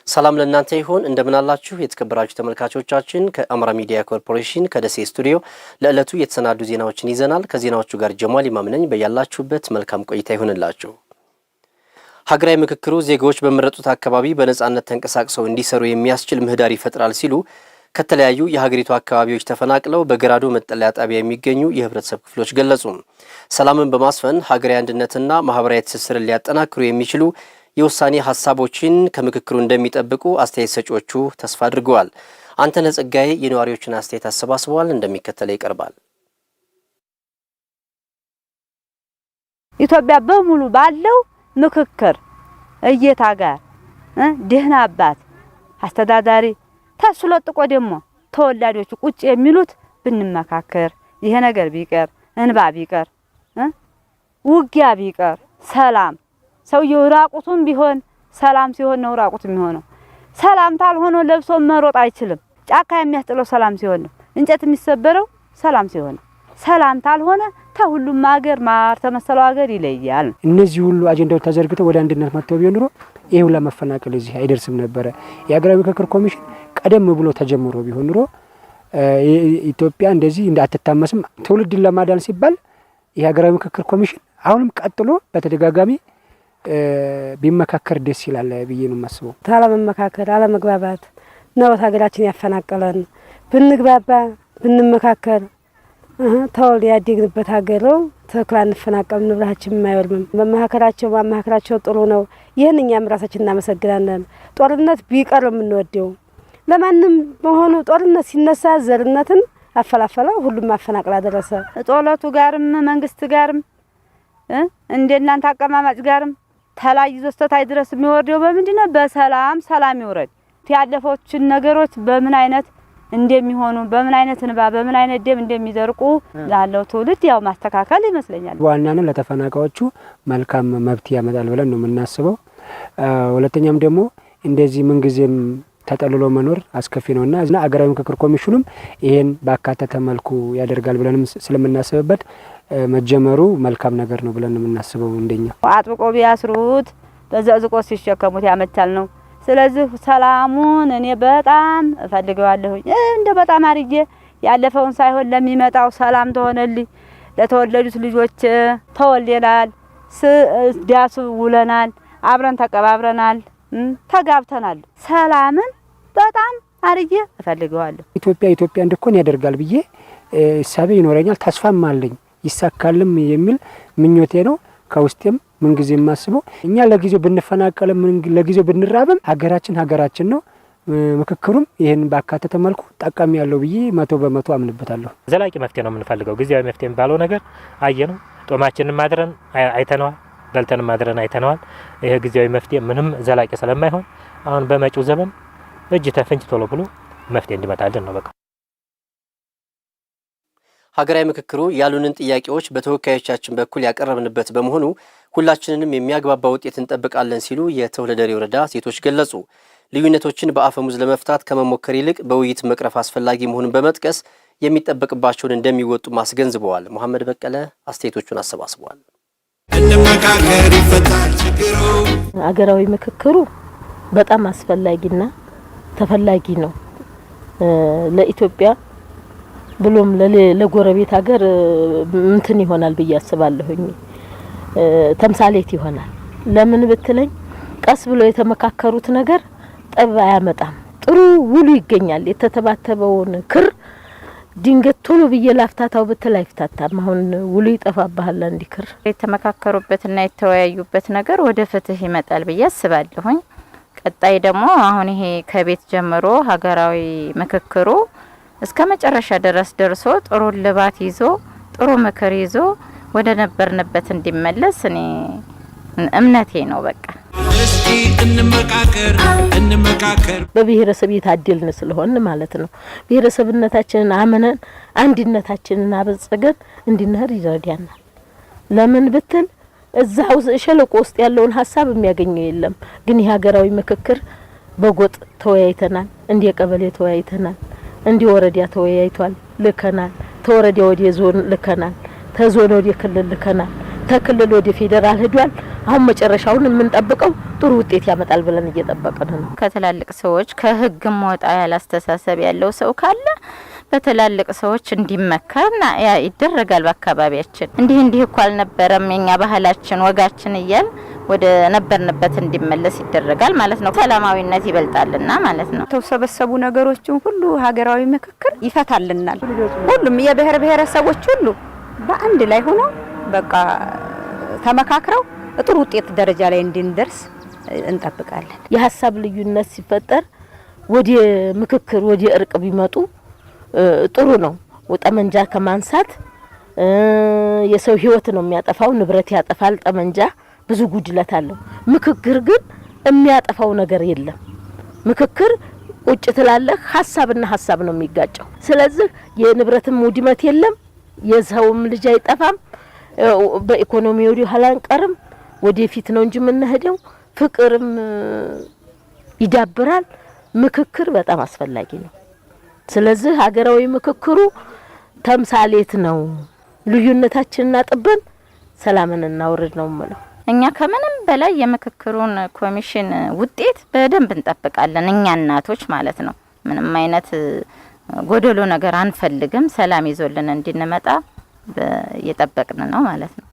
ሰላም ለእናንተ ይሁን እንደምን አላችሁ የተከበራችሁ ተመልካቾቻችን ከአማራ ሚዲያ ኮርፖሬሽን ከደሴ ስቱዲዮ ለዕለቱ የተሰናዱ ዜናዎችን ይዘናል ከዜናዎቹ ጋር ጀማል ኢማም ነኝ በያላችሁበት መልካም ቆይታ ይሁንላችሁ ሀገራዊ ምክክሩ ዜጋዎች በመረጡት አካባቢ በነጻነት ተንቀሳቅሰው እንዲሰሩ የሚያስችል ምህዳር ይፈጥራል ሲሉ ከተለያዩ የሀገሪቱ አካባቢዎች ተፈናቅለው በገራዶ መጠለያ ጣቢያ የሚገኙ የህብረተሰብ ክፍሎች ገለጹ ሰላምን በማስፈን ሀገራዊ አንድነትና ማህበራዊ ትስስርን ሊያጠናክሩ የሚችሉ የውሳኔ ሐሳቦችን ከምክክሩ እንደሚጠብቁ አስተያየት ሰጪዎቹ ተስፋ አድርገዋል። አንተነህ ጸጋዬ የነዋሪዎችን አስተያየት አሰባስበዋል እንደሚከተለው ይቀርባል። ኢትዮጵያ በሙሉ ባለው ምክክር እየታጋር ደህና አባት አስተዳዳሪ ተስሎጥቆ ደግሞ ተወላጆቹ ቁጭ የሚሉት ብንመካከር ይሄ ነገር ቢቀር እንባ ቢቀር ውጊያ ቢቀር ሰላም ሰውየው ራቁቱን ቢሆን ሰላም ሲሆን ነው ራቁት የሚሆነው ሰላም ታልሆነ ለብሶ መሮጥ አይችልም ጫካ የሚያስጥለው ሰላም ሲሆን ነው እንጨት የሚሰበረው ሰላም ሲሆን ነው ሰላም ታልሆነ ተሁሉም ሀገር ማር ተመሰለው ሀገር ይለያል እነዚህ ሁሉ አጀንዳዎች ተዘርግተው ወደ አንድነት መጥተው ቢሆን ይሄው ለመፈናቀል እዚህ አይደርስም ነበር የሀገራዊ ምክክር ኮሚሽን ቀደም ብሎ ተጀምሮ ቢሆን ኢትዮጵያ እንደዚህ እንዳትታመስም ትውልድን ለማዳን ሲባል የሀገራዊ ምክክር ኮሚሽን አሁንም ቀጥሎ በተደጋጋሚ ቢመካከር ደስ ይላል ብዬ ነው ማስበው ታለመመካከር አለመግባባት ነው ሀገራችን ያፈናቀለን ብንግባባ ብንመካከር ተወል ያደግንበት ሀገር ነው ተክላን ፈናቀም ንብራችን የማይወልም ማማከራቸው ጥሩ ነው ይሄንኛም ራሳችን እናመሰግናለን ጦርነት ቢቀር የምንወደው ለማንም በሆኑ ጦርነት ሲነሳ ዘርነትን አፈላፈላ ሁሉም ማፈናቀላ ደረሰ ጦለቱ ጋርም መንግስት ጋርም እንደናንተ አቀማማጭ ጋርም ተላይዞ ስተታይ ድረስ የሚወርደው በምንድነው በሰላም ሰላም ይወረድ ያለፈዎችን ነገሮች በምን አይነት እንደሚሆኑ በምን አይነት እንባ በምን አይነት ደም እንደሚዘርቁ ላለው ትውልድ ያው ማስተካከል ይመስለኛል ዋናነን ለተፈናቃዮቹ መልካም መብት ያመጣል ብለን ነው የምናስበው ሁለተኛም ደግሞ እንደዚህ ምንጊዜም ተጠልሎ መኖር አስከፊ ነውና አገራዊ ምክክር ኮሚሽኑም ይሄን ባካተተ መልኩ ያደርጋል ብለንም ስለምናስብበት መጀመሩ መልካም ነገር ነው ብለን የምናስበው እንደኛ አጥብቆ ቢያስሩት በዘዝቆ ሲሸከሙት ያመቻል ነው ስለዚህ ሰላሙን እኔ በጣም እፈልገዋለሁ እንደ በጣም አርጄ ያለፈውን ሳይሆን ለሚመጣው ሰላም ተሆነልኝ ለተወለዱት ልጆች ተወልደናል ዳሱ ውለናል አብረን ተቀባብረናል ተጋብተናል ሰላምን በጣም አርጄ እፈልገዋለሁ ኢትዮጵያ እንድኮን ያደርጋል ብዬ ሐሳቤ ይኖረኛል ተስፋም አለኝ ይሳካልም የሚል ምኞቴ ነው ከውስጤም ምን ጊዜ ማስበው እኛ ለጊዜው ብንፈናቀልም ለጊዜው ብንራብም ሀገራችን ነው ምክክሩም ይሄን ባካተተ መልኩ ጠቃሚ ያለው ብዬ 100% አምንበታለሁ ዘላቂ መፍትሄ ነው የምንፈልገው ጊዜያዊ መፍትሄ ባለው ነገር አየነው ጦማችንን ማድረን አይተነዋል በልተን ማድረን አይተነዋል ይሄ ጊዜያዊ መፍትሄ ምንም ዘላቂ ስለማይሆን አሁን በመጪው ዘመን እጅ ተፈንጭ ቶሎ ብሎ መፍትሄ እንዲመጣልን ነው በቃ ሀገራዊ ምክክሩ ያሉንን ጥያቄዎች በተወካዮቻችን በኩል ያቀረብንበት በመሆኑ ሁላችንንም የሚያግባባ ውጤት እንጠብቃለን ሲሉ የተወለደሬ ወረዳ ሴቶች ገለጹ ልዩነቶችን በአፈሙዝ ለመፍታት ከመሞከር ይልቅ በውይይት መቅረፍ አስፈላጊ መሆኑን በመጥቀስ የሚጠበቅባቸውን እንደሚወጡ ማስገንዝበዋል መሐመድ በቀለ አስተያየቶቹን አሰባስበዋል እንመካከር ይፈታል ችግሩ ሀገራዊ ምክክሩ በጣም አስፈላጊና ተፈላጊ ነው ለኢትዮጵያ ብሎም ለጎረቤት ሀገር እንትን ይሆናል በያስባለሁኝ ተምሳሌት ይሆናል ለምን ብትለኝ ቀስ ብሎ የተመካከሩት ነገር ጠብ አያመጣም ጥሩ ውሉ ይገኛል የተተባተበውን ክር ድንገት ቶሎ በየላፍታታው በተላይፍታታም አሁን ውሉ ይጠፋባል እንዲክር የተመካከሩበትና የተወያዩበት ነገር ወደ ፍትህ ይመጣል በያስባለሁኝ ቀጣይ ደግሞ አሁን ይሄ ከቤት ጀምሮ ሀገራዊ ምክክሩ እስከ መጨረሻ ድረስ ደርሶ ጥሩ ልባት ይዞ ጥሩ ምክር ይዞ ወደ ነበርንበት እንዲመለስ እኔ እምነቴ ነው በቃ እስኪ እንመካከር በብሔረሰብ የታደልን ስለሆነ ማለት ነው ብሔረሰብነታችንን አመነን አንድነታችንን አበጽገን እንድንሄድ ይረዳናል ለምን ብትል እዛው ሸለቆ ውስጥ ያለውን ሐሳብ የሚያገኘው የለም ግን የሀገራዊ ምክክር በጎጥ ተወያይተናል እንደ ቀበሌ ተወያይተናል እንደ ወረዳ ተወያይቷል ልከናል ተወረዳ ወደ ዞን ልከናል ተዞን ወደ ክልል ልከናል ተክልል ወደ ፌደራል ሄዷል። አሁን መጨረሻውን የምንጠብቀው ጥሩ ውጤት ያመጣል ብለን እየጠበቅን ነው። ከትላልቅ ሰዎች ከህግም ወጣ ያለ አስተሳሰብ ያለው ሰው ካለ በትላልቅ ሰዎች እንዲመከርና ይደረጋል። በአካባቢያችን እንዲህ እኮ አልነበረም የኛ ባህላችን ወጋችን እያል ወደ ነበርንበት እንዲመለስ ይደረጋል ማለት ነው። ሰላማዊነት ይበልጣልና ማለት ነው። ተሰበሰቡ ነገሮችን ሁሉ ሀገራዊ ምክክር ይፈታልናል። ሁሉም የብሔር ብሔረሰቦች ሁሉ በአንድ ላይ ሆኖ በቃ ተመካክረው ጥሩ ውጤት ደረጃ ላይ እንድንደርስ እንጠብቃለን። የሀሳብ ልዩነት ሲፈጠር ወደ ምክክር ወደ እርቅ ቢመጡ ጥሩ ነው። ጠመንጃ ከማንሳት የሰው ህይወት ነው የሚያጠፋው፣ ንብረት ያጠፋል። ጠመንጃ ብዙ ጉድለት አለው። ምክክር ግን የሚያጠፋው ነገር የለም። ምክክር ቁጭ ትላለህ፣ ሀሳብና ሀሳብ ነው የሚጋጨው። ስለዚህ የንብረትም ውድመት የለም፣ የሰውም ልጅ አይጠፋም። በኢኮኖሚው ወደ ኋላ አንቀርም፣ ወደፊት ነው እንጂ የምንሄደው። ፍቅርም ይዳብራል። ምክክር በጣም አስፈላጊ ነው። ስለዚህ ሀገራዊ ምክክሩ ተምሳሌት ነው። ልዩነታችንን አጥበን ሰላምን እናውርድ ነው ማለት። እኛ ከምንም በላይ የምክክሩን ኮሚሽን ውጤት በደንብ እንጠብቃለን። እኛ እናቶች ማለት ነው። ምንም አይነት ጎደሎ ነገር አንፈልግም። ሰላም ይዞልን እንድንመጣ እየጠበቅን ነው ማለት ነው።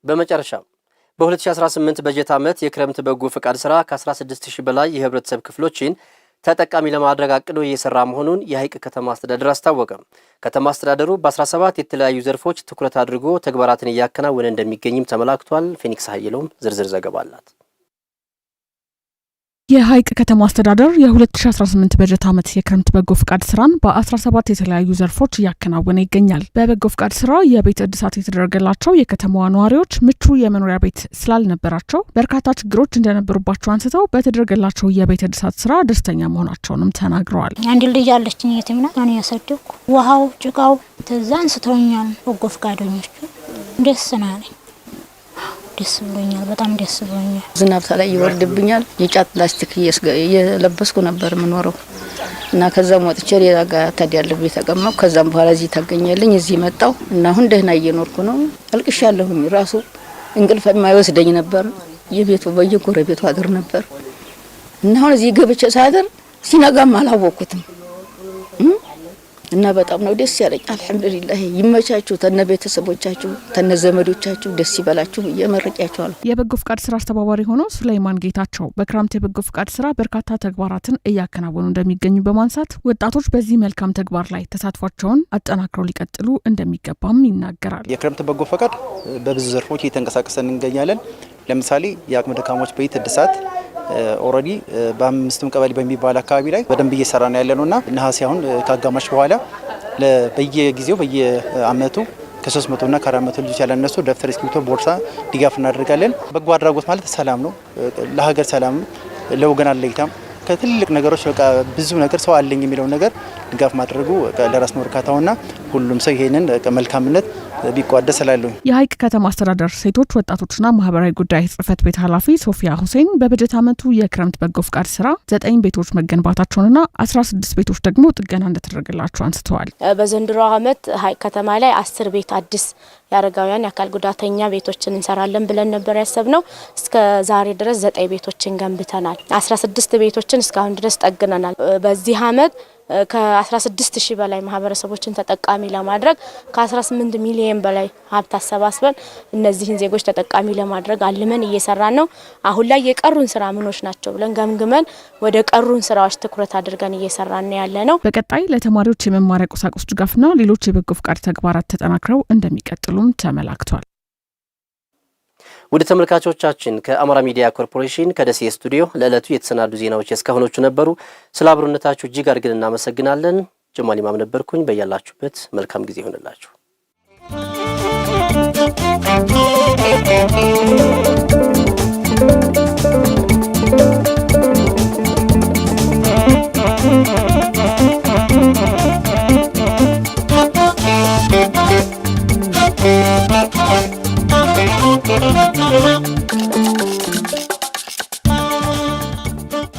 በመጨረሻ በ2018 በጀት ዓመት የክረምት በጎ ፈቃድ ስራ ከ16000 በላይ የህብረተሰብ ክፍሎችን ተጠቃሚ ለማድረግ አቅዶ እየሰራ መሆኑን የሐይቅ ከተማ አስተዳደር አስታወቀ። ከተማ አስተዳደሩ በ17 የተለያዩ ዘርፎች ትኩረት አድርጎ ተግባራትን እያከናወነ እንደሚገኝም ተመላክቷል። ፌኒክስ ኃይሎም ዝርዝር ዘገባ አላት። የሐይቅ ከተማ አስተዳደር የ2018 በጀት ዓመት የክረምት በጎ ፍቃድ ስራን በ17 የተለያዩ ዘርፎች እያከናወነ ይገኛል። በበጎ ፍቃድ ስራ የቤት እድሳት የተደረገላቸው የከተማዋ ነዋሪዎች ምቹ የመኖሪያ ቤት ስላልነበራቸው በርካታ ችግሮች እንደነበሩባቸው አንስተው በተደረገላቸው የቤት እድሳት ስራ ደስተኛ መሆናቸውንም ተናግረዋል። አንድ ልጅ አለችኝ የትምና ማን ያሰደኩ ውሃው ጭቃው ተዛ አንስተውኛል። በጎ ፍቃደኞች ደስ ናለኝ። ደስ ብሎኛል። በጣም ደስ ብሎኛል። ዝናብ ላይ ይወርድብኛል። የጫት ፕላስቲክ እየለበስኩ ነበር የምኖረው እና ከዛም ወጥቼ ሌላ ጋር ታዲያለሁ የተቀመጥኩ። ከዛም በኋላ እዚህ ታገኛለኝ እዚህ መጣው እና አሁን ደህና እየኖርኩ ነው። አልቅሻለሁኝ። ራሱ እንቅልፍ የማይወስደኝ ነበር። የቤቱ በየጎረቤቱ አድር ነበር እና አሁን እዚህ ገብቼ ሳድር ሲነጋም አላወቅኩትም እና በጣም ነው ደስ ያለኝ። አልሐምዱሊላህ ይመቻችሁ፣ ተነ ቤተሰቦቻችሁ ተነ ዘመዶቻችሁ ደስ ይበላችሁ እየመረቂያችኋለሁ። የበጎ ፍቃድ ስራ አስተባባሪ ሆነው ሱላይማን ጌታቸው በክረምት የበጎ ፍቃድ ስራ በርካታ ተግባራትን እያከናወኑ እንደሚገኙ በማንሳት ወጣቶች በዚህ መልካም ተግባር ላይ ተሳትፏቸውን አጠናክረው ሊቀጥሉ እንደሚገባም ይናገራል። የክረምት በጎ ፍቃድ በብዙ ዘርፎች እየተንቀሳቀሰን እንገኛለን። ለምሳሌ የአቅመ ደካሞች ቤት እድሳት ኦሬዲ በአምስቱም ቀበሌ በሚባል አካባቢ ላይ በደንብ እየሰራ ነው ያለነውና ነሐሴ አሁን ካጋማሽ በኋላ በየጊዜው በየአመቱ ከ300 እና ከ400 ልጆች ያለነሱ ደብተር፣ እስክሪብቶ፣ ቦርሳ ድጋፍ እናደርጋለን። በጎ አድራጎት ማለት ሰላም ነው። ለሀገር ሰላም፣ ለወገን አለኝታም ከትልቅ ነገሮች በቃ ብዙ ነገር ሰው አለኝ የሚለው ነገር ድጋፍ ማድረጉ ለራስ ነው እርካታውና ሁሉም ሰው ይሄንን መልካምነት ቢቋደስ እላለሁ። የሐይቅ ከተማ አስተዳደር ሴቶች ወጣቶችና ማህበራዊ ጉዳይ ጽህፈት ቤት ኃላፊ ሶፊያ ሁሴን በበጀት ዓመቱ የክረምት በጎ ፍቃድ ስራ 9 ቤቶች መገንባታቸውንና 16 ቤቶች ደግሞ ጥገና እንደተደረገላቸው አንስተዋል። በዘንድሮ ዓመት ሐይቅ ከተማ ላይ 10 ቤት አዲስ ያረጋውያን የአካል ጉዳተኛ ቤቶችን እንሰራለን ብለን ነበር ያሰብነው። እስከ ዛሬ ድረስ 9 ቤቶችን ገንብተናል። 16 ቤቶችን እስካሁን ድረስ ጠግነናል። በዚህ ዓመት ከ16000 በላይ ማህበረሰቦችን ተጠቃሚ ለማድረግ ከ18 ሚሊዮን በላይ ሀብት አሰባስበን እነዚህን ዜጎች ተጠቃሚ ለማድረግ አልመን እየሰራን ነው። አሁን ላይ የቀሩን ስራ ምኖች ናቸው ብለን ገምግመን ወደ ቀሩን ስራዎች ትኩረት አድርገን እየሰራን ያለ ነው። በቀጣይ ለተማሪዎች የመማሪያ ቁሳቁስ ድጋፍና ሌሎች የበጎ ፍቃድ ተግባራት ተጠናክረው እንደሚቀጥሉም ተመላክቷል። ወደ ተመልካቾቻችን ከአማራ ሚዲያ ኮርፖሬሽን ከደሴ ስቱዲዮ ለዕለቱ የተሰናዱ ዜናዎች እስካሁኖቹ ነበሩ። ስለ አብሮነታችሁ እጅግ አድርገን እናመሰግናለን። ጀማል ኢማም ነበርኩኝ። በያላችሁበት መልካም ጊዜ ይሁንላችሁ። Thank you.